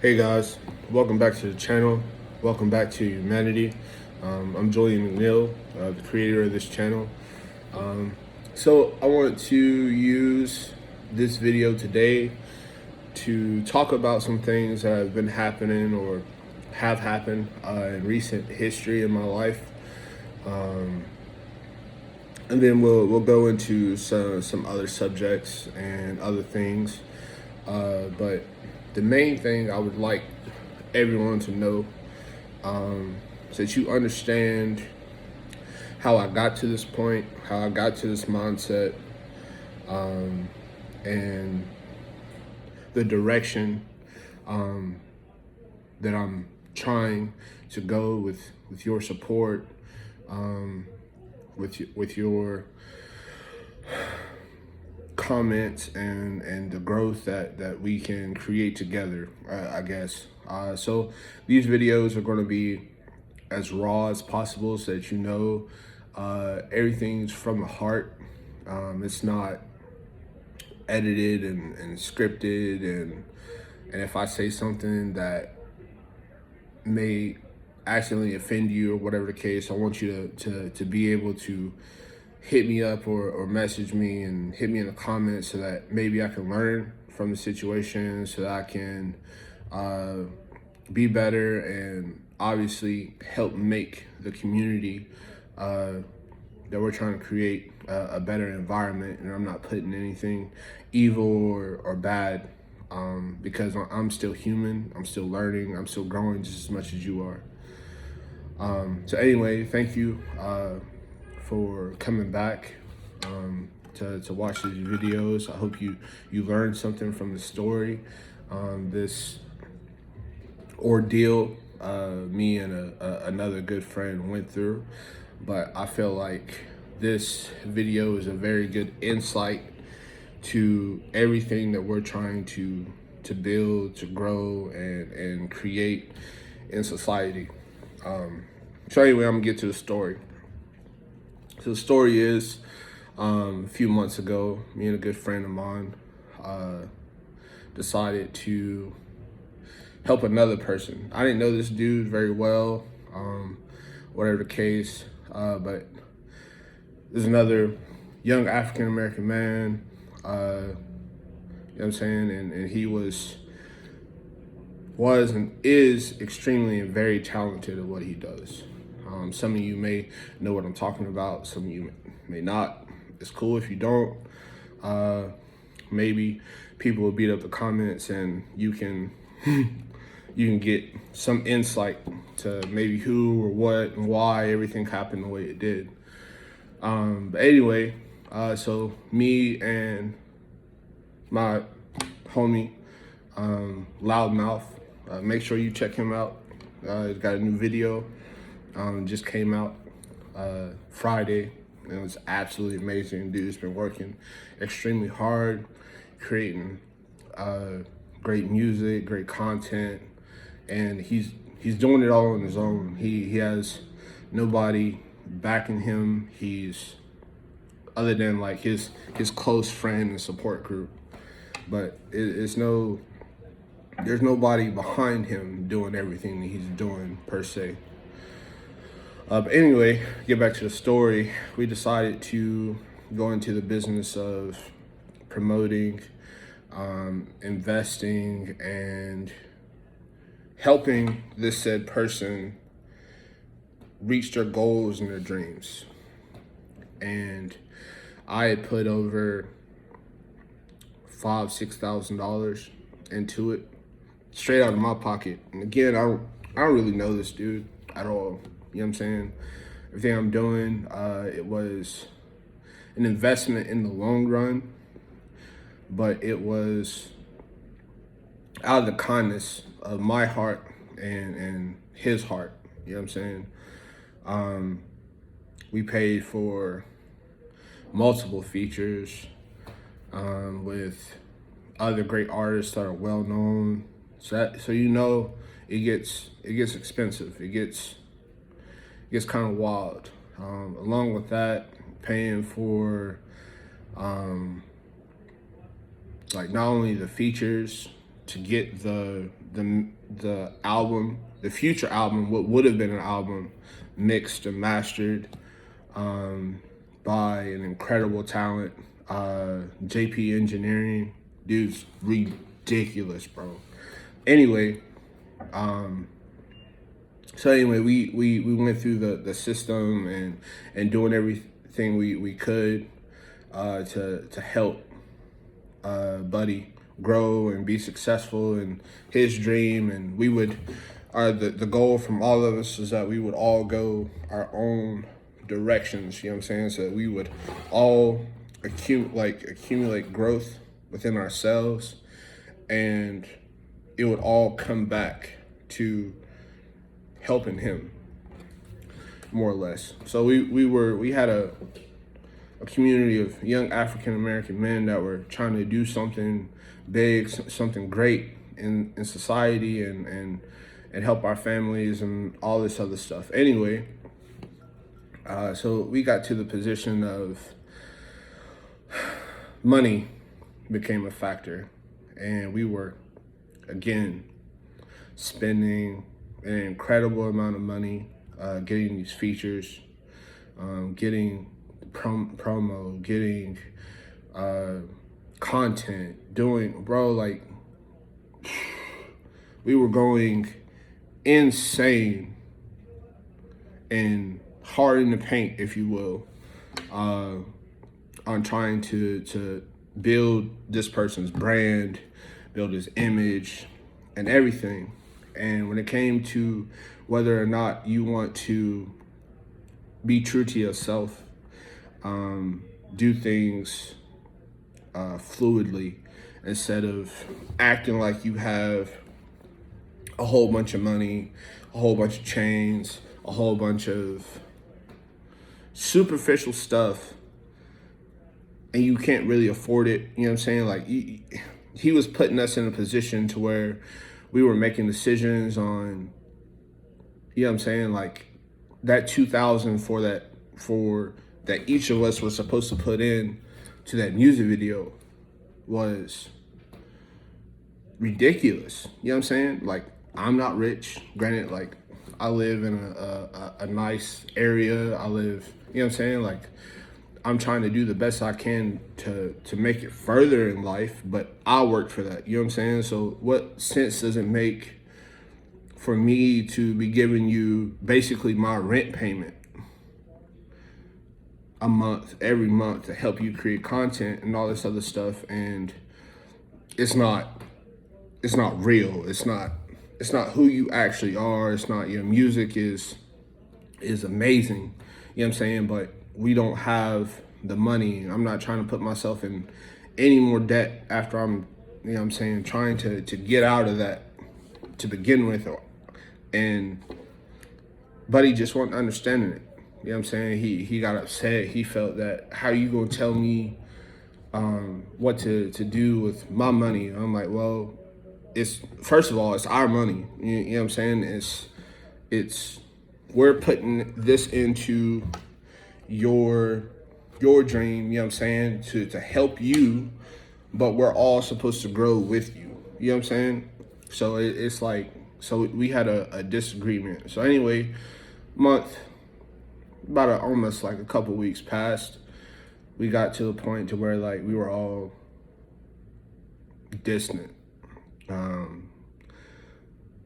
Hey guys, welcome back to the channel. Welcome back to humanity. I'm Julian McNeil, the creator of this channel. So I want to use this video today to talk about some things that have been happening or have happened in recent history in my life. And then we'll go into some other subjects and other things. But the main thing I would like everyone to know, so that you understand how I got to this point, how I got to this mindset, and the direction that I'm trying to go with your support, with your comments and the growth that we can create together, I guess. So these videos are going to be as raw as possible so that you know everything's from the heart. It's not edited and scripted, and if I say something that may accidentally offend you or whatever the case, I want you to be able to hit me up or message me and hit me in the comments so that maybe I can learn from the situation, so that I can be better and obviously help make the community that we're trying to create a better environment. And I'm not putting anything evil or bad, because I'm still human, I'm still learning, I'm still growing just as much as you are. So anyway, thank you for coming back to watch these videos. I hope you learned something from the story, this ordeal me and another good friend went through. But I feel like this video is a very good insight to everything that we're trying to build, to grow, and create in society. So anyway, I'm gonna get to the story. So the story is, a few months ago, me and a good friend of mine decided to help another person. I didn't know this dude very well, whatever the case, but there's another young African-American man, you know what I'm saying? And he was and is extremely and very talented at what he does. Some of you may know what I'm talking about. Some of you may not. It's cool if you don't. Maybe people will beat up the comments and you can you can get some insight to maybe who or what and why everything happened the way it did. But anyway, so me and my homie, Loudmouth, make sure you check him out. He's got a new video, just came out Friday. It was absolutely amazing. Dude's been working extremely hard, creating great music, great content, and he's doing it all on his own. He has nobody backing him. He's, other than like his close friend and support group, but there's nobody behind him doing everything that he's doing per se. But anyway, get back to the story. We decided to go into the business of promoting, investing, and helping this said person reach their goals and their dreams. And I had put over $5,000-$6,000 into it, straight out of my pocket. And again, I don't really know this dude at all. You know what I'm saying? Everything I'm doing, it was an investment in the long run, but it was out of the kindness of my heart and his heart. You know what I'm saying? We paid for multiple features with other great artists that are well known. So you know it gets expensive. It gets kind of wild. Along with that, paying for like not only the features, to get the album, the future album, what would have been an album, mixed and mastered by an incredible talent, JP Engineering. Dude's ridiculous, bro. Anyway, we went through the system and doing everything we could to help Buddy grow and be successful in his dream. And we would, the goal from all of us is that we would all go our own directions, you know what I'm saying? So we would all accumulate growth within ourselves, and it would all come back to helping him, more or less. So we had a community of young African American men that were trying to do something big, something great in society, and help our families and all this other stuff. Anyway, so we got to the position of money became a factor, and we were again spending an incredible amount of money getting these features, getting promo, getting content, doing, bro, like, we were going insane and hard in the paint, if you will, on trying to build this person's brand, build his image and everything. And when it came to whether or not you want to be true to yourself, do things fluidly instead of acting like you have a whole bunch of money, a whole bunch of chains, a whole bunch of superficial stuff, and you can't really afford it. You know what I'm saying? Like, he was putting us in a position to where we were making decisions on, you know what I'm saying, like that 2,000 for that each of us was supposed to put in to that music video was ridiculous. You know what I'm saying? Like, I'm not rich. Granted, like, I live in a nice area. I live, you know what I'm saying? Like, I'm trying to do the best I can to make it further in life, but I work for that. You know what I'm saying? So what sense does it make for me to be giving you basically my rent payment a month, every month, to help you create content and all this other stuff? And it's not real. It's not who you actually are. It's not, your music is amazing. You know what I'm saying? But we don't have the money. I'm not trying to put myself in any more debt after I'm, you know what I'm saying, trying to get out of that to begin with. And Buddy just wasn't understanding it. You know what I'm saying? He got upset. He felt that, how you gonna tell me what to do with my money? I'm like, well, it's, first of all, it's our money. You know what I'm saying? It's we're putting this into your dream, you know what I'm saying, to help you, but we're all supposed to grow with you. You know what I'm saying? So it's like, so we had a disagreement. So anyway, almost like a couple weeks passed. We got to a point to where, like, we were all distant.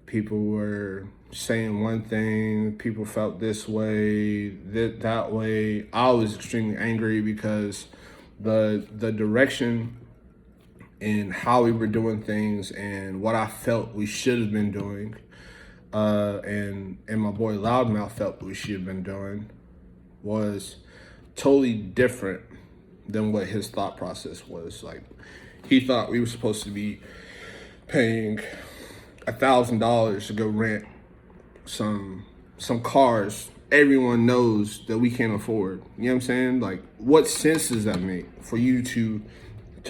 People were saying one thing, people felt this way, that way. I was extremely angry because the direction and how we were doing things and what I felt we should have been doing, and my boy Loudmouth felt we should have been doing, was totally different than what his thought process was. Like, he thought we were supposed to be paying $1,000 to go rent some cars everyone knows that we can't afford. You know what I'm saying? Like, what sense does that make for you to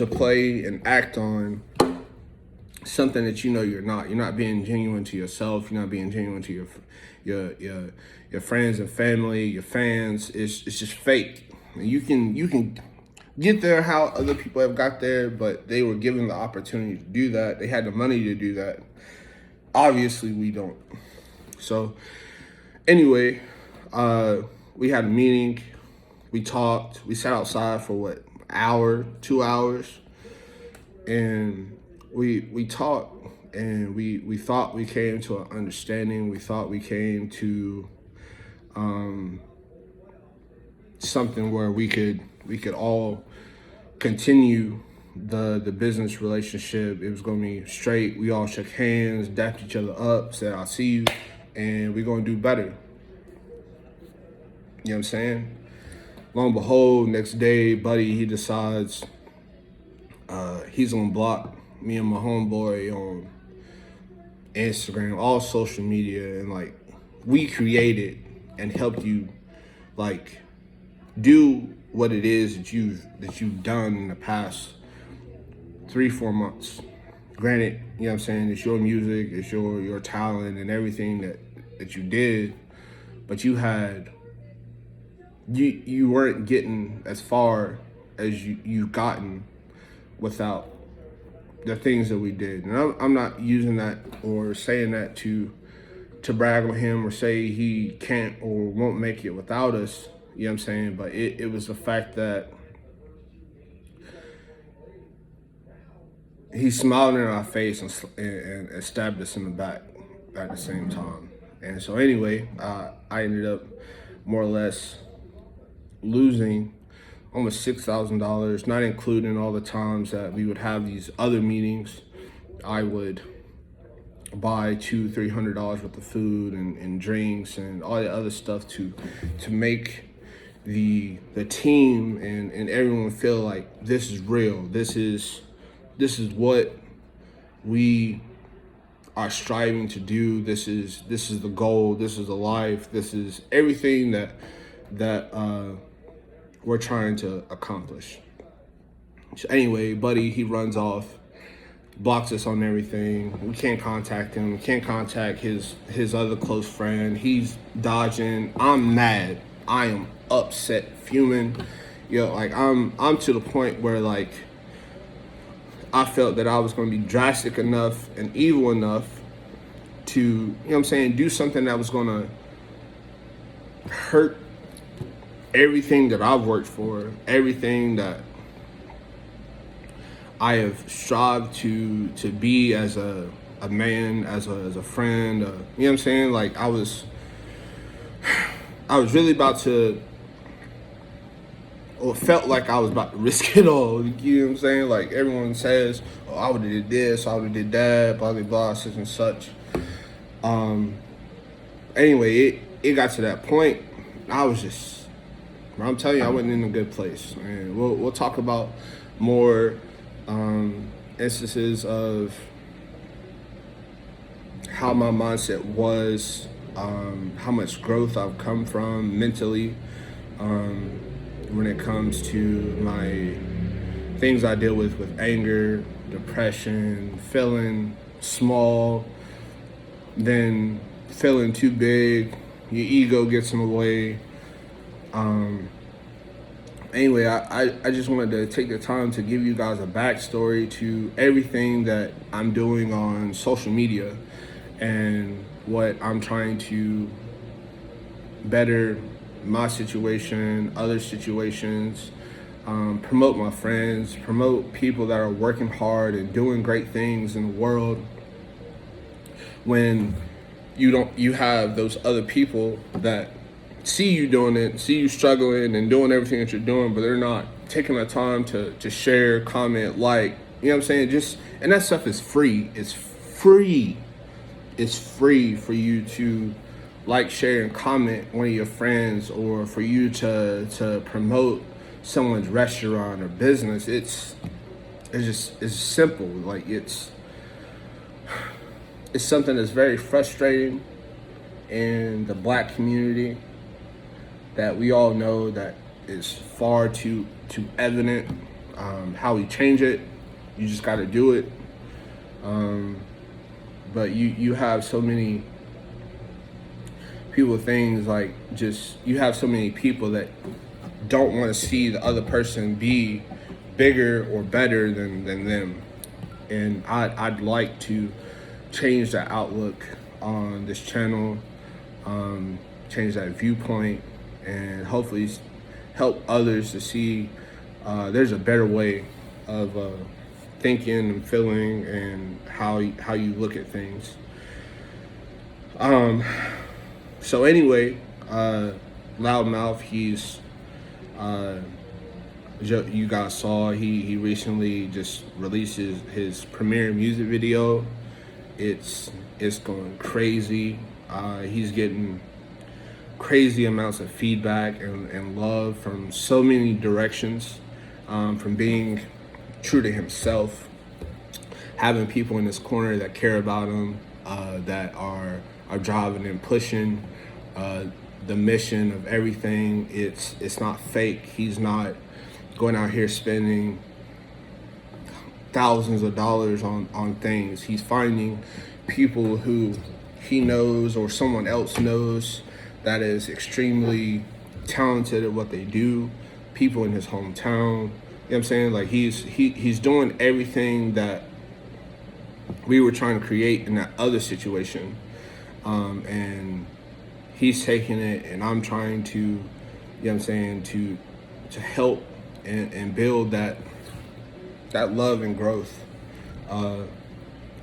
play and act on something that you know you're not? You're not being genuine to yourself. You're not being genuine to your friends and family, your fans. It's just fake. And you can get there how other people have got there, but they were given the opportunity to do that. They had the money to do that. Obviously, we don't. So, anyway, we had a meeting. We talked. We sat outside for what, hour, 2 hours, and we talked, and we thought we came to an understanding. We thought we came to something where we could all continue the business relationship. It was gonna be straight. We all shook hands, dapped each other up, said I'll see you, and we're gonna do better. You know what I'm saying? Lo and behold, next day, buddy, he decides he's gonna block me and my homeboy on Instagram, all social media, and like we created and helped you like do what it is that you've done in the past 3-4 months. Granted, you know what I'm saying, it's your music, it's your talent and everything that you did, but you weren't getting as far as you've gotten without the things that we did. And I'm not using that or saying that to brag on him or say he can't or won't make it without us. You know what I'm saying? But it was the fact that he smiled in our face and stabbed us in the back at the same time. And so anyway, I ended up more or less losing almost $6,000, not including all the times that we would have these other meetings. I would buy $200-300 worth of food and drinks and all the other stuff to make the team and everyone feel like this is real. This is what we are striving to do. This is the goal. This is the life. This is everything that we're trying to accomplish. So anyway, buddy, he runs off, blocks us on everything. We can't contact him. We can't contact his other close friend. He's dodging. I'm mad. I am upset, fuming. Like I'm to the point where like I felt that I was going to be drastic enough and evil enough to, you know what I'm saying, do something that was going to hurt everything that I've worked for, everything that I have strived to be as a man, as a friend. You know what I'm saying? Like I was really about to, or felt like I was about to risk it all. You know what I'm saying? Like everyone says, oh, I would have did this, I would have did that, blah, blah, blah, such and such. Anyway, it got to that point. I was just, I'm telling you, I wasn't in a good place. And we'll talk about more instances of how my mindset was, how much growth I've come from mentally, when it comes to my things I deal with anger, depression, feeling small, then feeling too big, your ego gets in the way. Anyway, I just wanted to take the time to give you guys a backstory to everything that I'm doing on social media and what I'm trying to better my situation, other situations, promote my friends, promote people that are working hard and doing great things in the world. When you have those other people that see you doing it, see you struggling and doing everything that you're doing, but they're not taking the time to share, comment, like, you know what I'm saying? And that stuff is free. It's free. It's free for you to like, share, and comment one of your friends, or for you to promote someone's restaurant or business. It's simple. Like it's something that's very frustrating in the Black community that we all know that is far too evident. How we change it, you just got to do it. But you have so many people, things like, just, you have so many people that don't want to see the other person be bigger or better than them. And I'd like to change that outlook on this channel, change that viewpoint, and hopefully help others to see there's a better way of thinking and feeling and how you look at things. So anyway, Loudmouth, he's you guys saw he recently just released his premiere music video. It's going crazy. He's getting crazy amounts of feedback and love from so many directions, from being true to himself, having people in his corner that care about him, that are driving and pushing the mission of everything. It's not fake. He's not going out here spending thousands of dollars on things. He's finding people who he knows or someone else knows that is extremely talented at what they do, people in his hometown. You know what I'm saying? Like he's doing everything that we were trying to create in that other situation. And he's taking it, and I'm trying to, you know what I'm saying, to help and build that love and growth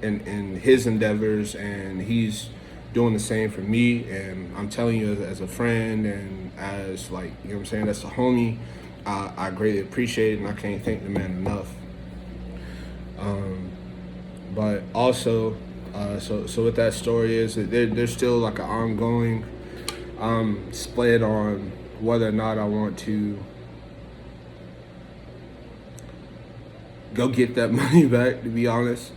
in his endeavors, and he's doing the same for me. And I'm telling you, as a friend and as, like, you know what I'm saying, that's a homie, I greatly appreciate it, and I can't thank the man enough. But also, so what that story is, that there's still like an ongoing split on whether or not I want to go get that money back, to be honest.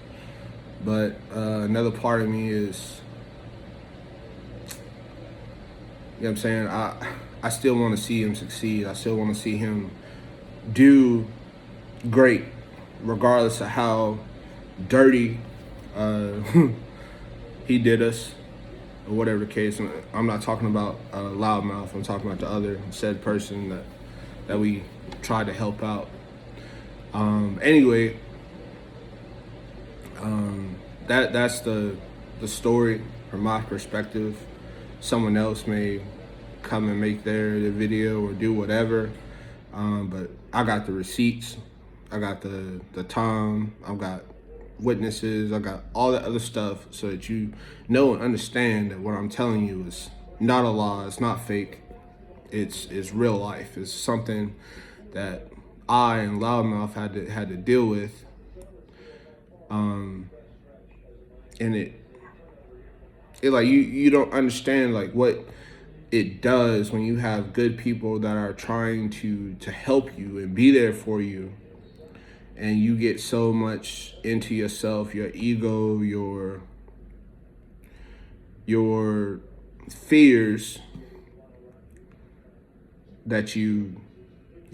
But another part of me is, you know what I'm saying, I still want to see him succeed. I still want to see him do great, regardless of how dirty he did us, or whatever the case. I'm not talking about Loudmouth. I'm talking about the other said person that we tried to help out. Anyway, that's the story from my perspective. Someone else may come and make their video or do whatever, but I got the receipts, I got the time, I've got witnesses, I got all that other stuff, so that you know and understand that what I'm telling you is not a lie, it's not fake, it's real life. It's something that I and Loudmouth had to deal with, and it like you don't understand like what it does when you have good people that are trying to help you and be there for you, and you get so much into yourself, your ego, your fears, that you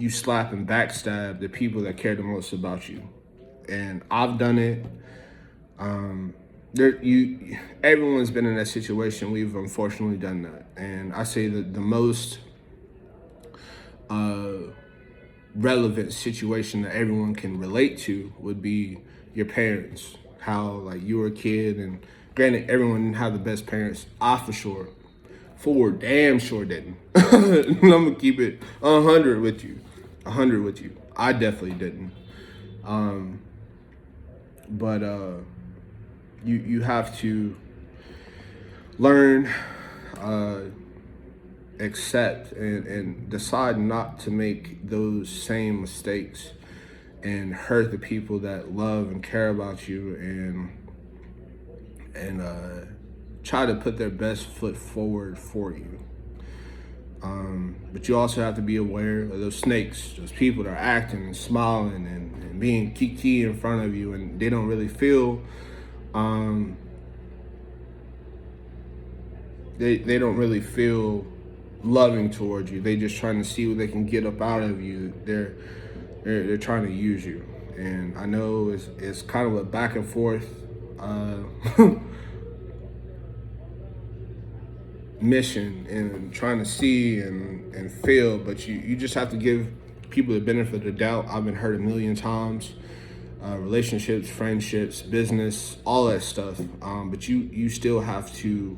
slap and backstab the people that care the most about you. And I've done it. Everyone's been in that situation. We've unfortunately done that. And I say that the most relevant situation that everyone can relate to would be your parents. How, like, you were a kid, and granted, everyone didn't have the best parents. I for damn sure didn't. I'm gonna keep it 100 with you. 100 with you. I definitely didn't. But you have to learn, accept, and decide not to make those same mistakes and hurt the people that love and care about you, and try to put their best foot forward for you. But you also have to be aware of those snakes, those people that are acting and smiling and being kiki in front of you, and they don't really feel, they don't really feel loving towards you. They just trying to see what they can get up out of you. They're trying to use you. And I know it's kind of a back and forth mission and trying to see and feel, but you just have to give people the benefit of the doubt. I've been hurt a million times, relationships, friendships, business, all that stuff. But you still have to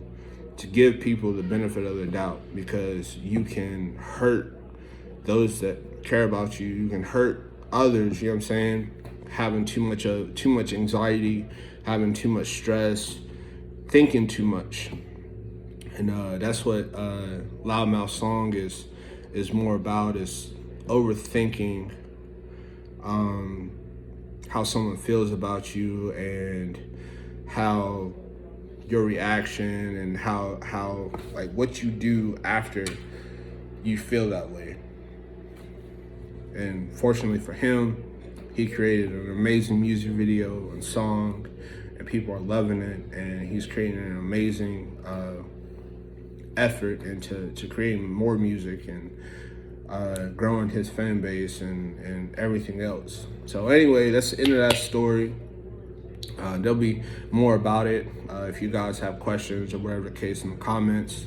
give people the benefit of the doubt, because you can hurt those that care about you. You can hurt others, you know what I'm saying? Having too much anxiety, having too much stress, thinking too much. And that's what Loudmouth song is more about, is overthinking how someone feels about you, and how your reaction, and how like what you do after you feel that way. And fortunately for him, he created an amazing music video and song, and people are loving it, and he's creating an amazing effort into creating more music and growing his fan base and everything else. So anyway, that's the end of that story. There'll be more about it if you guys have questions or whatever the case in the comments.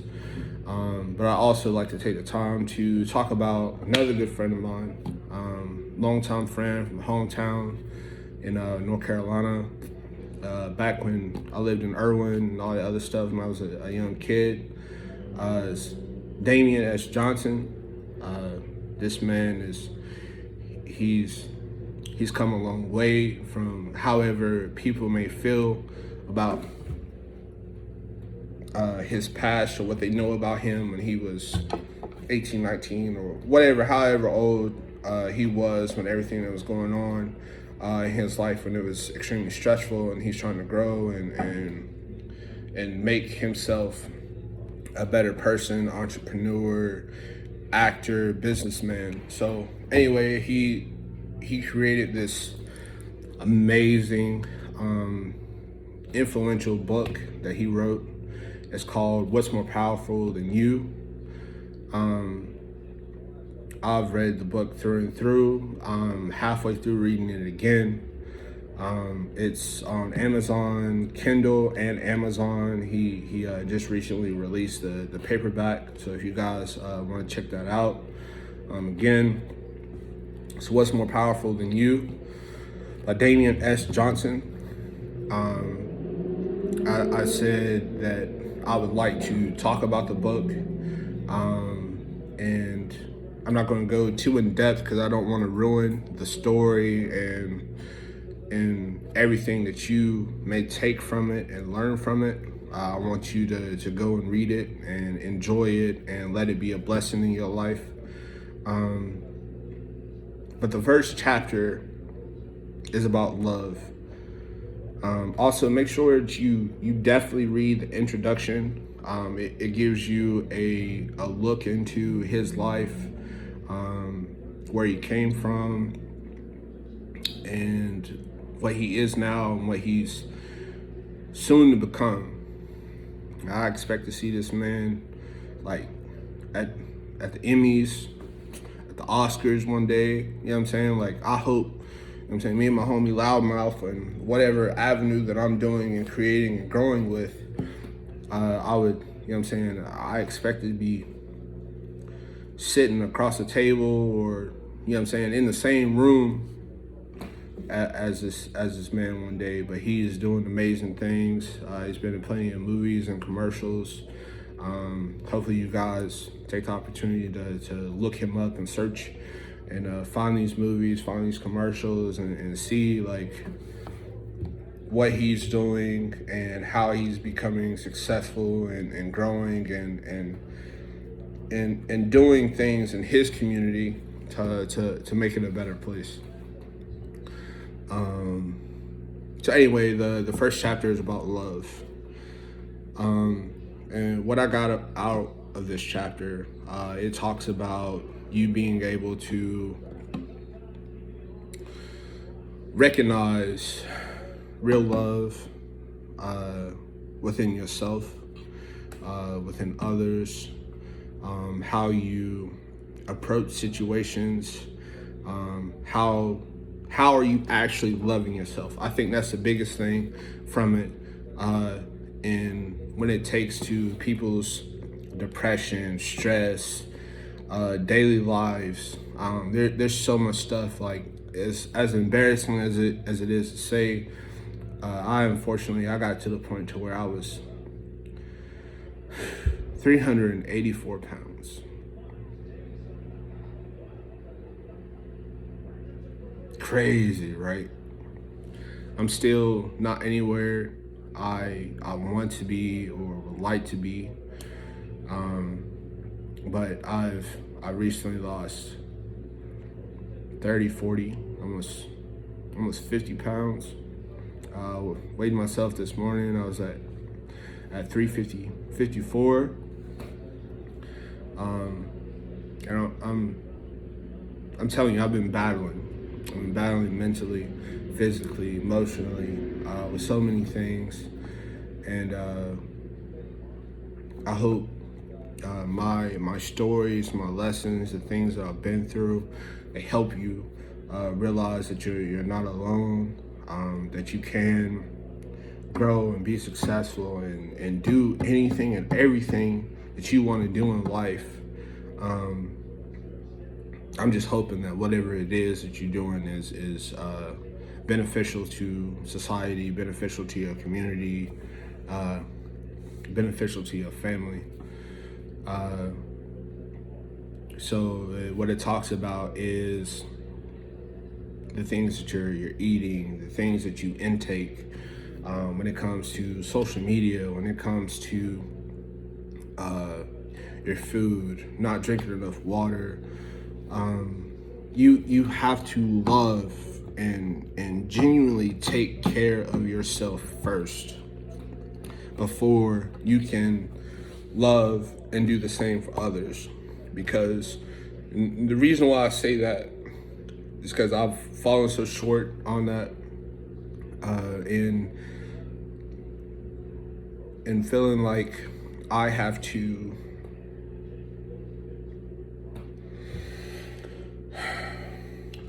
But I also like to take the time to talk about another good friend of mine, longtime friend from hometown in North Carolina. Back when I lived in Irwin and all that other stuff when I was a young kid. It's Damien S Johnson. This man he's come a long way from however people may feel about his past, or what they know about him when he was 18, 19, or whatever, however old he was when everything that was going on in his life, when it was extremely stressful, and he's trying to grow and make himself a better person, entrepreneur, actor, businessman. So anyway, he created this amazing, influential book that he wrote. It's called What's More Powerful Than You? I've read the book through and through. I'm halfway through reading it again. It's on Amazon, Kindle, and Amazon. He just recently released the paperback, so if you guys want to check that out, again, so What's More Powerful Than You by Damien S Johnson. I said that I would like to talk about the book, and I'm not going to go too in depth because I don't want to ruin the story and everything that you may take from it and learn from it. I want you to go and read it and enjoy it and let it be a blessing in your life. But the first chapter is about love. Also, make sure that you definitely read the introduction. It gives you a look into his life, where he came from, and what he is now, and what he's soon to become. I expect to see this man like at the Emmys, at the Oscars one day. You know what I'm saying? Like, I hope, you know what I'm saying, me and my homie Loudmouth, and whatever avenue that I'm doing and creating and growing with, I would, you know what I'm saying, I expect to be sitting across the table, or, you know what I'm saying, in the same room as this man one day. But he is doing amazing things. He's been in plenty of movies and commercials. Hopefully you guys take the opportunity to look him up and search and find these movies, find these commercials, and see like what he's doing and how he's becoming successful and growing and doing things in his community to make it a better place. So anyway, the first chapter is about love. And what I got out of this chapter, it talks about you being able to recognize real love within yourself, within others, how you approach situations, how are you actually loving yourself? I think that's the biggest thing from it, and when it takes to people's depression, stress, daily lives. There's so much stuff. Like, as embarrassing as it is to say, I got to the point to where I was 384 pounds. Crazy, right? I'm still not anywhere I want to be or would like to be. But I recently lost 30, 40, almost 50 pounds. Weighed myself this morning. I was at 350, 54. And I'm telling you, I've been battling mentally, physically, emotionally, with so many things. And I hope my stories, my lessons, the things that I've been through, they help you realize that you're not alone, that you can grow and be successful and do anything and everything that you want to do in life. I'm just hoping that whatever it is that you're doing is beneficial to society, beneficial to your community, beneficial to your family. So what it talks about is the things that you're eating, the things that you intake, when it comes to social media, when it comes to your food, not drinking enough water. You have to love and genuinely take care of yourself first before you can love and do the same for others. Because the reason why I say that is because I've fallen so short on that, in feeling like I have to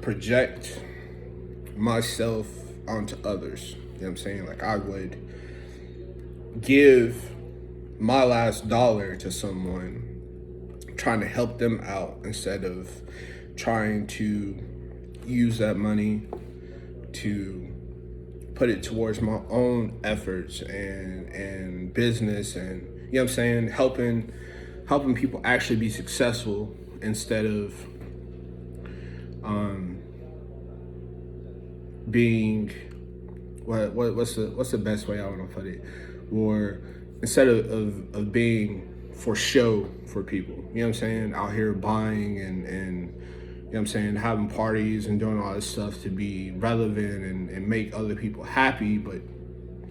project myself onto others. You know what I'm saying? Like, I would give my last dollar to someone, trying to help them out instead of trying to use that money to put it towards my own efforts and business, and you know what I'm saying, helping people actually be successful instead of being what's the best way I want to put it, or instead of being for show for people, you know what I'm saying, out here buying and you know what I'm saying, having parties and doing all this stuff to be relevant and make other people happy, but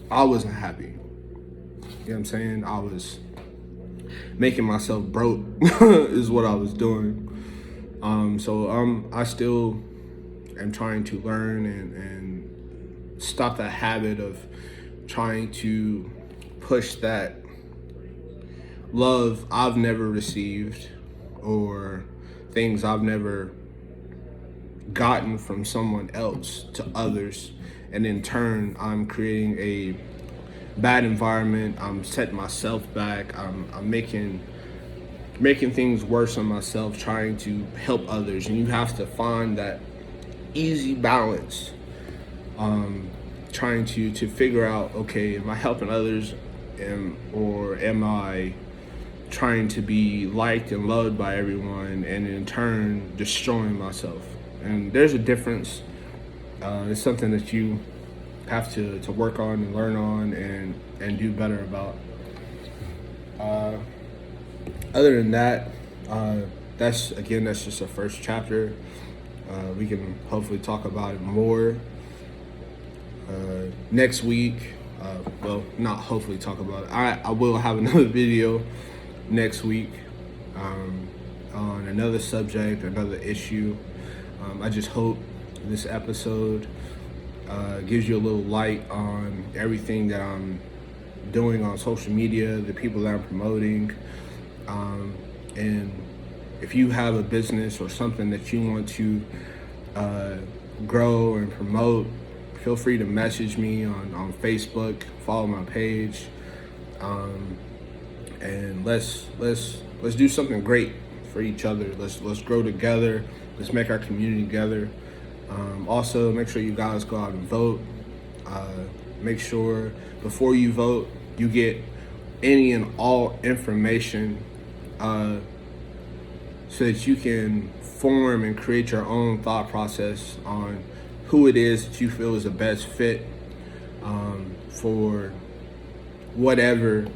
I wasn't happy. You know what I'm saying? I was making myself broke is what I was doing. So I still am trying to learn and stop that habit of trying to push that love I've never received or things I've never gotten from someone else to others, and in turn I'm creating a bad environment. I'm setting myself back. I'm making things worse on myself, trying to help others. And you have to find that easy balance, trying to figure out, okay, am I helping others, or am I trying to be liked and loved by everyone, and in turn destroying myself? And there's a difference. It's something that you have to work on and learn on and do better about. Other than that, that's just the first chapter. We can hopefully talk about it more next week. Well, not hopefully talk about it. I will have another video next week on another subject, another issue. I just hope this episode gives you a little light on everything that I'm doing on social media, the people that I'm promoting, and if you have a business or something that you want to grow and promote, feel free to message me on Facebook, follow my page. and let's do something great for each other. Let's grow together. Let's make our community together. Also, make sure you guys go out and vote. Make sure before you vote, you get any and all information so that you can form and create your own thought process on who it is that you feel is the best fit for whatever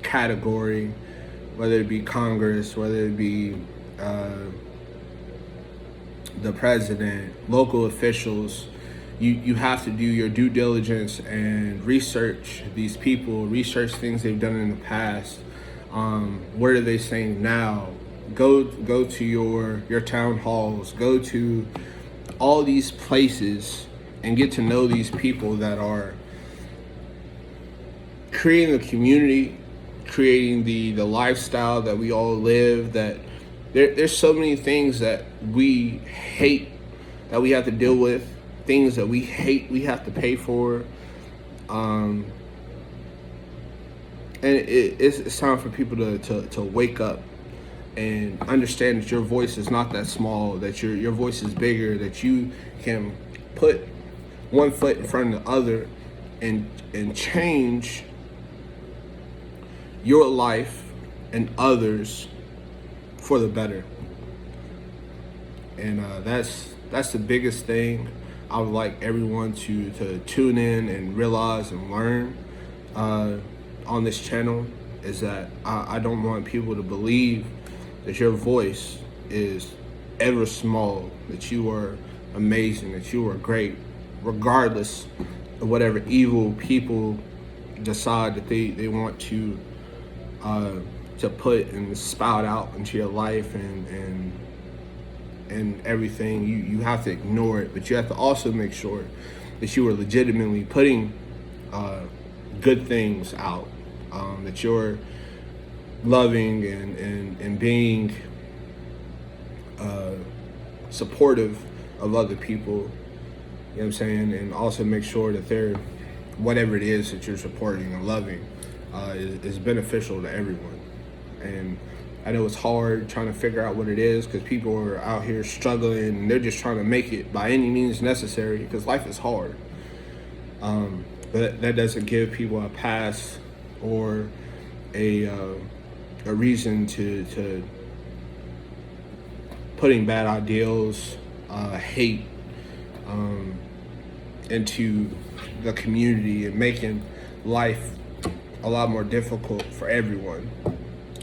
category, whether it be Congress, whether it be the president, local officials. You have to do your due diligence and research these people, research things they've done in the past. What are they saying now? Go to your town halls, go to all these places and get to know these people that are creating a community, creating the lifestyle that we all live. That there's so many things that we hate that we have to deal with, things that we hate we have to pay for, and it's time for people to wake up and understand that your voice is not that small, that your voice is bigger, that you can put one foot in front of the other and change your life and others for the better. And that's the biggest thing I would like everyone to tune in and realize and learn on this channel, is that I don't want people to believe that your voice is ever small, that you are amazing, that you are great, regardless of whatever evil people decide that they want to put and spout out into your life and everything. You have to ignore it, but you have to also make sure that you are legitimately putting good things out, that you're loving and being supportive of other people, you know what I'm saying, and also make sure that they're, whatever it is that you're supporting and loving, is beneficial to everyone. And I know it's hard trying to figure out what it is, because people are out here struggling and they're just trying to make it by any means necessary, because life is hard. But that doesn't give people a pass or a reason to putting bad ideals, hate into the community and making life a lot more difficult for everyone,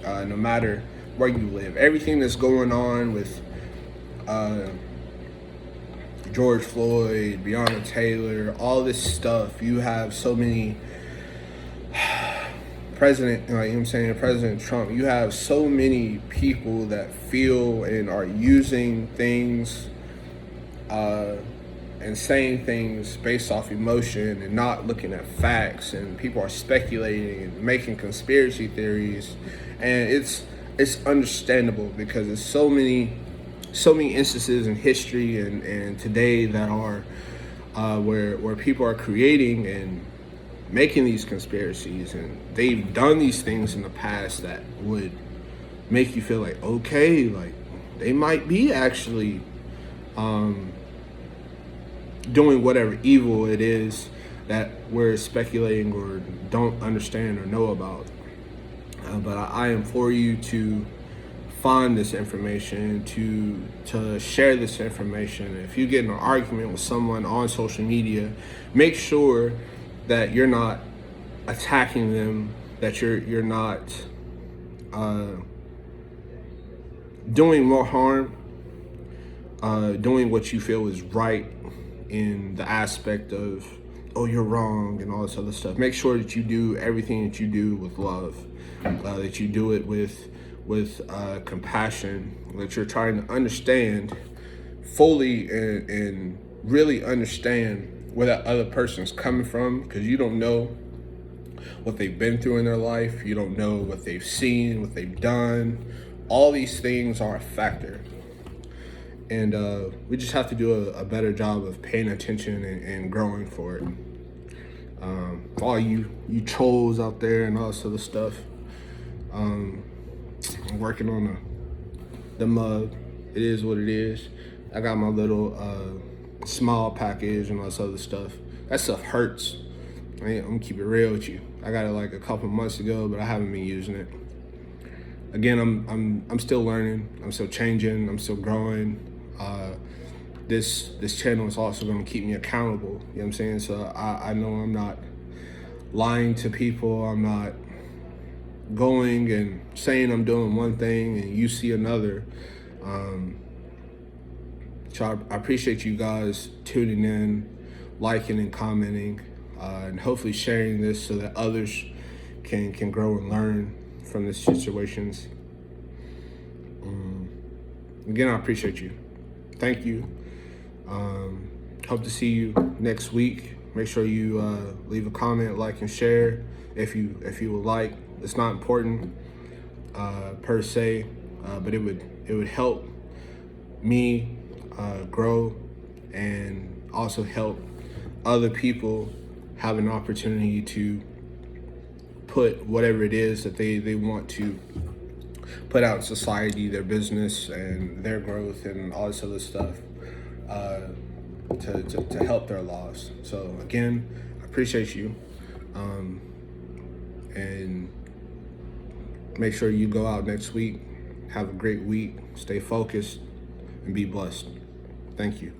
no matter where you live. Everything that's going on with George Floyd, Breonna Taylor, all this stuff, you have so many President Trump, you have so many people that feel and are using things and saying things based off emotion and not looking at facts, and people are speculating and making conspiracy theories, and it's understandable, because there's so many instances in history and today that are where people are creating and making these conspiracies, and they've done these things in the past that would make you feel like, okay, like they might be actually doing whatever evil it is that we're speculating or don't understand or know about. But I implore you to find this information, to share this information. If you get in an argument with someone on social media, make sure that you're not attacking them, that you're not doing more harm, doing what you feel is right in the aspect of, oh, you're wrong and all this other stuff. Make sure that you do everything that you do with love, that you do it with compassion, that you're trying to understand fully and really understand where that other person's coming from, because you don't know what they've been through in their life. You don't know what they've seen, what they've done. All these things are a factor. And we just have to do a better job of paying attention and growing for it. All you trolls out there and all this other stuff, I'm working on the mug. It is what it is. I got my little small package and all this other stuff. That stuff hurts. I'm gonna keep it real with you. I got it like a couple months ago, but I haven't been using it. Again, I'm still learning. I'm still changing. I'm still growing. This channel is also going to keep me accountable. You know what I'm saying? So I know I'm not lying to people. I'm not going and saying I'm doing one thing and you see another. So I appreciate you guys tuning in, liking and commenting, and hopefully sharing this so that others can grow and learn from these situations. Again, I appreciate you. Thank you. Hope to see you next week. Make sure you leave a comment, like, and share if you would like. It's not important per se, but it would help me grow and also help other people have an opportunity to put whatever it is that they want to put out in society, their business and their growth and all this other stuff, to help their lives. So again, I appreciate you, and make sure you go out next week, have a great week, stay focused, and be blessed. Thank you.